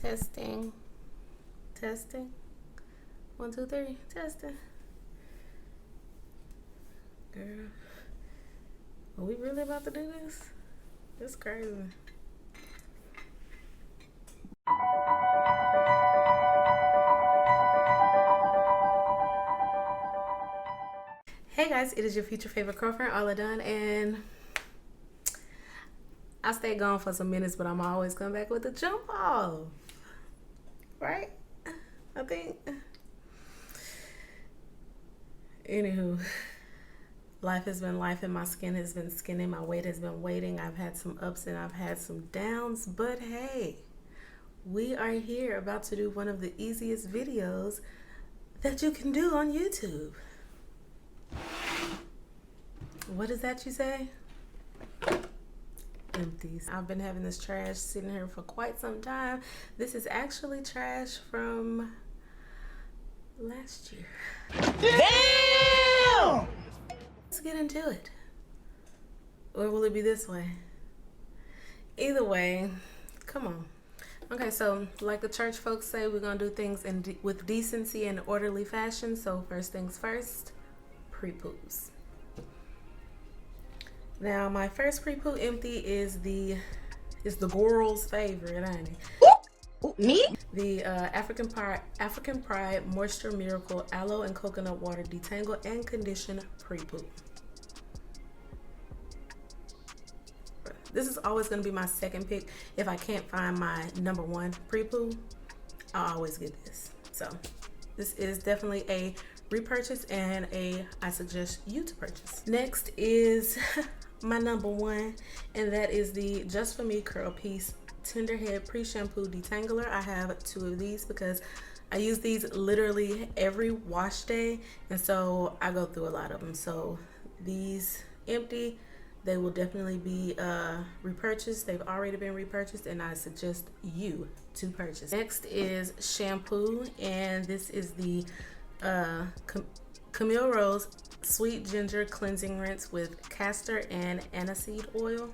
Testing. Testing. 1, 2, 3. Testing. Girl. Are we really about to do this? It's crazy. Hey guys, it is your future favorite girlfriend, All Done, and I stayed gone for some minutes, but I'm always come back with a jump off. Right? I think. Anywho, life has been life and my skin has been skinning. My weight has been waiting. I've had some ups and I've had some downs, but hey, we are here about to do one of the easiest videos that you can do on YouTube. What is that you say? Empties. I've been having this trash sitting here for quite some time. This is actually trash from last year. Damn! Let's get into it. Or will it be this way? Either way, come on. Okay, so like the church folks say, we're gonna do things with decency and orderly fashion. So first things first, pre-poos. Now my first pre-poo empty is the girl's favorite, ain't it? Me? The African Pride Moisture Miracle Aloe and Coconut Water Detangle and Condition Pre-Poo. This is always going to be my second pick. If I can't find my number one pre-poo, I'll always get this. So this is definitely a repurchase and I suggest you to purchase. Next is my number one, and that is the Just For Me Curl Piece Tenderhead Pre-Shampoo Detangler. I have 2 of these because I use these literally every wash day, and so I go through a lot of them. So these empty, they will definitely be repurchased. They've already been repurchased, and I suggest you to purchase. Next is shampoo, and this is the Camille Rose Sweet Ginger Cleansing Rinse with castor and aniseed oil.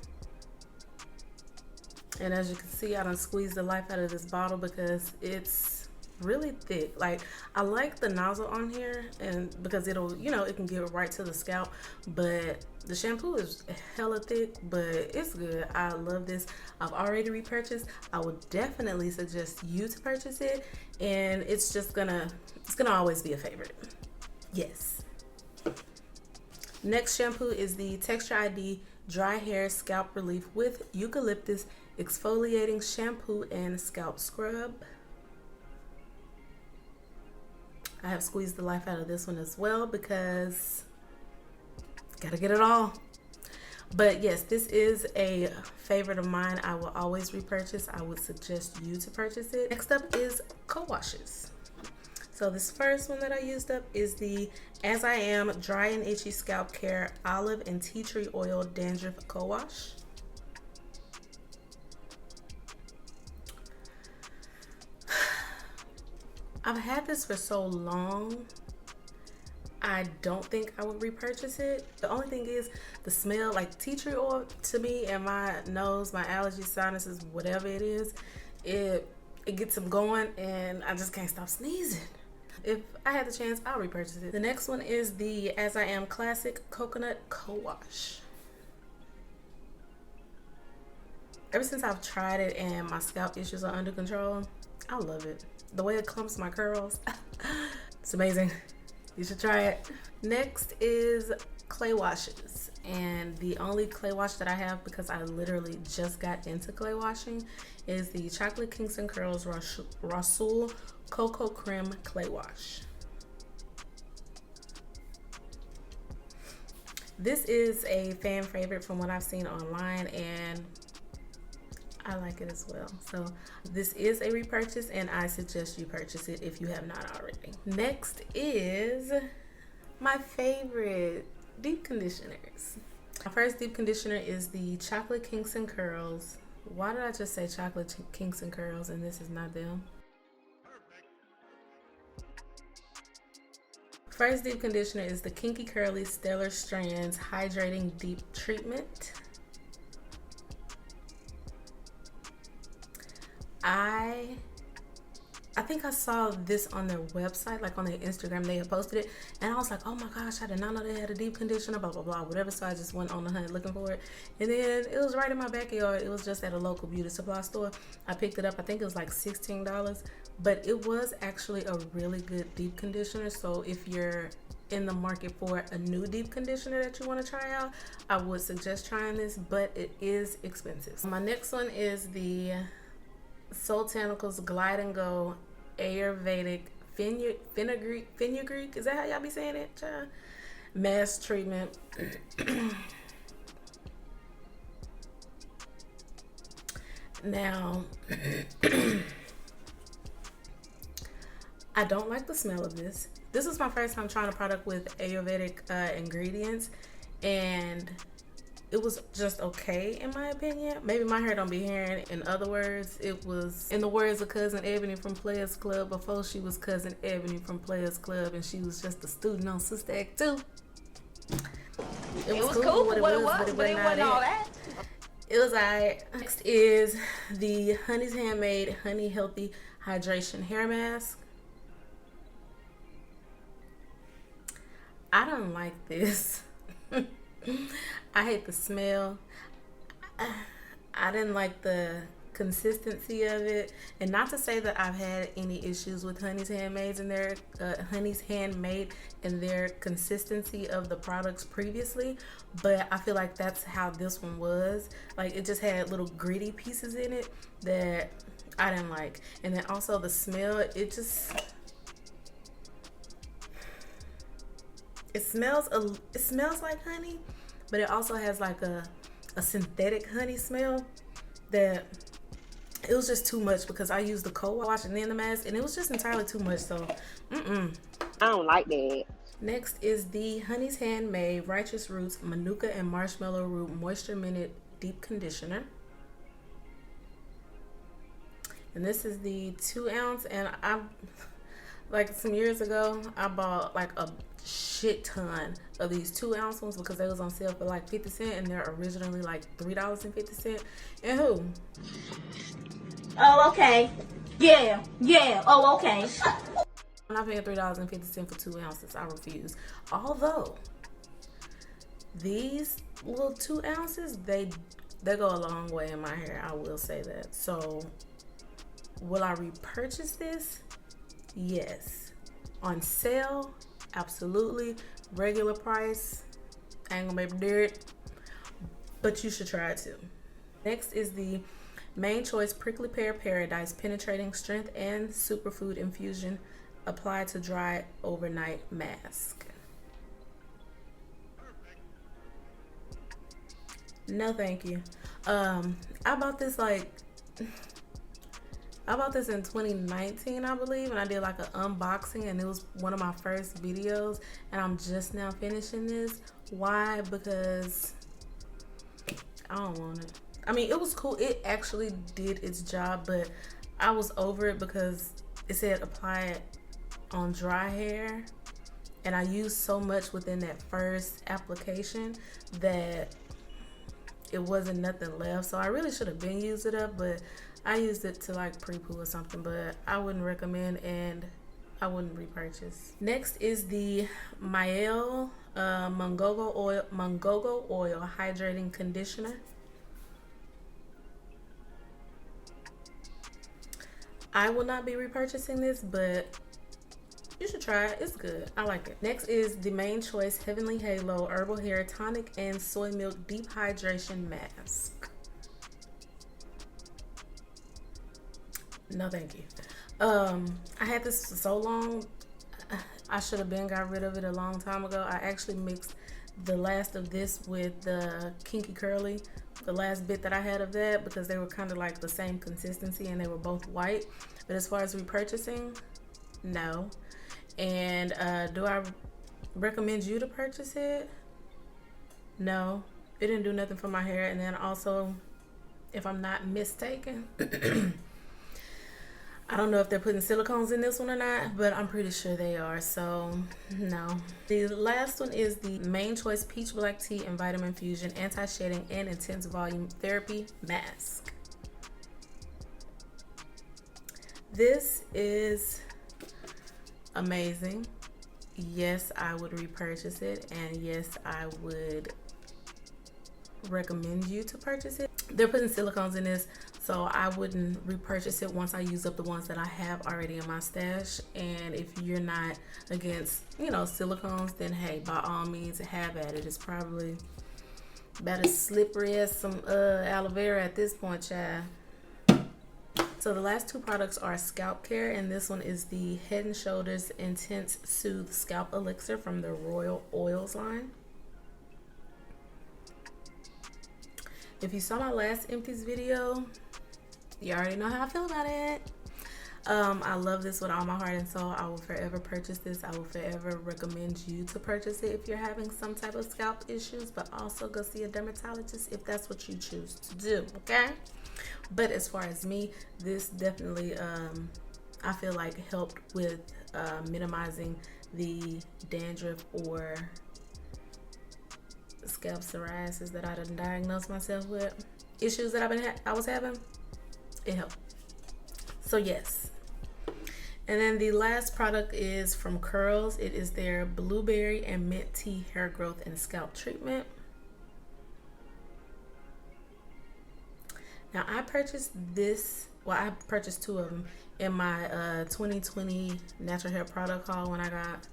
And as you can see, I done squeezed the life out of this bottle because it's really thick. Like, I like the nozzle on here, and because it'll, it can get right to the scalp, but the shampoo is hella thick, but it's good. I love this. I've already repurchased. I would definitely suggest you to purchase it, and it's gonna always be a favorite. Yes. Next shampoo is the Texture ID Dry Hair Scalp Relief with Eucalyptus Exfoliating Shampoo and Scalp Scrub. I have squeezed the life out of this one as well because gotta get it all. But yes, this is a favorite of mine. I will always repurchase. I would suggest you to purchase it. Next up is co-washes. So this first one that I used up is the As I Am Dry and Itchy Scalp Care Olive and Tea Tree Oil Dandruff Co-Wash. I've had this for so long, I don't think I would repurchase it. The only thing is the smell, like tea tree oil to me and my nose, my allergies, sinuses, whatever it is, it gets them going and I just can't stop sneezing. If I had the chance, I'll repurchase it. The next one is the As I Am Classic Coconut Co-Wash. Ever since I've tried it and my scalp issues are under control, I love it. The way it clumps my curls, it's amazing. You should try it. Next is clay washes. And the only clay wash that I have, because I literally just got into clay washing, is the Chocolate Kingston Curls Rasul Cocoa Creme Clay Wash. This is a fan favorite from what I've seen online, and I like it as well. So this is a repurchase, and I suggest you purchase it if you have not already. Next is my favorite, deep conditioners. My first deep conditioner is the Chocolate Kingston Curls. Why did I just say Chocolate Kingston Curls and this is not them? First deep conditioner is the Kinky Curly Stellar Strands Hydrating Deep Treatment. I I think I saw this on their website, like on their Instagram, they had posted it, and I was like, oh my gosh, I did not know they had a deep conditioner, blah blah blah, whatever. So I just went on the hunt looking for it, and then it was right in my backyard. It was just at a local beauty supply store. I picked it up. I think it was like $16, but it was actually a really good deep conditioner. So if you're in the market for a new deep conditioner that you want to try out, I would suggest trying this, but it is expensive. My next one is the Soultanicals Glide and Go Ayurvedic Fenugreek. Is that how y'all be saying it, child? Mask treatment. Now, I don't like the smell of this. This is my first time trying a product with Ayurvedic ingredients, and it was just okay in my opinion. Maybe my hair don't be hearing. In other words, it was, in the words of Cousin Ebony from Players Club, before she was Cousin Ebony from Players Club and she was just a student on Sister Act 2. It was cool for what it was, but it wasn't all that. It was alright. Next is the Honey's Handmade Honey Healthy Hydration Hair Mask. I don't like this. I hate the smell. I didn't like the consistency of it, and not to say that I've had any issues with Honey's Handmade and their consistency of the products previously, but I feel like that's how this one was. Like, it just had little gritty pieces in it that I didn't like, and then also the smell. It smells like honey, but it also has like a synthetic honey smell that it was just too much, because I used the co-wash and then the mask, and it was just entirely too much. So I don't like that. Next is the Honey's Handmade Righteous Roots Manuka and Marshmallow Root Moisture Minute Deep Conditioner, and this is the 2 ounce. And I, like, some years ago, I bought like a shit ton of these 2 ounce ones because they was on sale for like 50 cents, and they're originally like $3.50. And who? Oh, okay. Yeah. Oh, okay. I'm not paying $3.50 for 2 ounces. I refuse. Although these little 2 ounces, they go a long way in my hair. I will say that. So will I repurchase this? Yes. On sale? Absolutely. Regular price, I ain't gonna be able to do it, but you should try it too. Next is the Main Choice Prickly Pear Paradise Penetrating Strength and Superfood Infusion Applied to Dry Overnight Mask. No thank you. I bought this in 2019, I believe, and I did like an unboxing, and it was one of my first videos, and I'm just now finishing this. Why? Because I don't want it. I mean, it was cool. It actually did its job, but I was over it because it said apply it on dry hair, and I used so much within that first application that it wasn't nothing left. So I really should have been used it up, but I used it to like pre-poo or something, but I wouldn't recommend, and I wouldn't repurchase. Next is the Mael Mungogo Oil Hydrating Conditioner. I will not be repurchasing this, but you should try it. It's good. I like it. Next is the Main Choice Heavenly Halo Herbal Hair Tonic and Soy Milk Deep Hydration Mask. No thank you. I had this for so long. I should have got rid of it a long time ago. I actually mixed the last of this with the Kinky Curly, the last bit that I had of that, because they were kind of like the same consistency and they were both white. But as far as repurchasing, no. And do I recommend you to purchase it? No. It didn't do nothing for my hair. And then also, if I'm not mistaken, I don't know if they're putting silicones in this one or not, but I'm pretty sure they are, so no. The last one is the Main Choice Peach Black Tea and Vitamin Fusion Anti-Shedding and Intense Volume Therapy Mask. This is amazing. Yes, I would repurchase it, and yes, I would recommend you to purchase it. They're putting silicones in this, so I wouldn't repurchase it once I use up the ones that I have already in my stash. And if you're not against, you know, silicones, then hey, by all means, have at it. It's probably about as slippery as some aloe vera at this point, child. So the last two products are scalp care, and this one is the Head and Shoulders Intense Soothe Scalp Elixir from the Royal Oils line. If you saw my last Empties video, you already know how I feel about it. I love this with all my heart and soul. I will forever purchase this. I will forever recommend you to purchase it if you're having some type of scalp issues, but also go see a dermatologist if that's what you choose to do, okay? But as far as me, this definitely, I feel like helped with minimizing the dandruff or scalp psoriasis that I done diagnosed myself with. Issues that I was having, it helped. So yes. And then the last product is from Curls. It is their Blueberry and Mint Tea Hair Growth and Scalp Treatment. Now I purchased this, well, I purchased two of them in my 2020 natural hair product haul when I got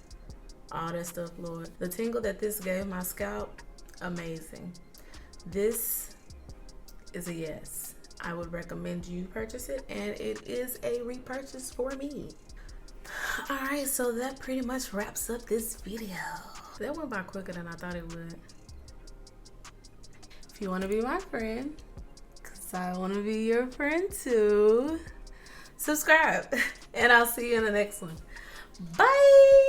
all that stuff, Lord. The tingle that this gave my scalp, amazing. This is a yes. I would recommend you purchase it, and it is a repurchase for me. All right, so that pretty much wraps up this video. That went by quicker than I thought it would. If you want to be my friend, because I want to be your friend too, subscribe, and I'll see you in the next one. Bye.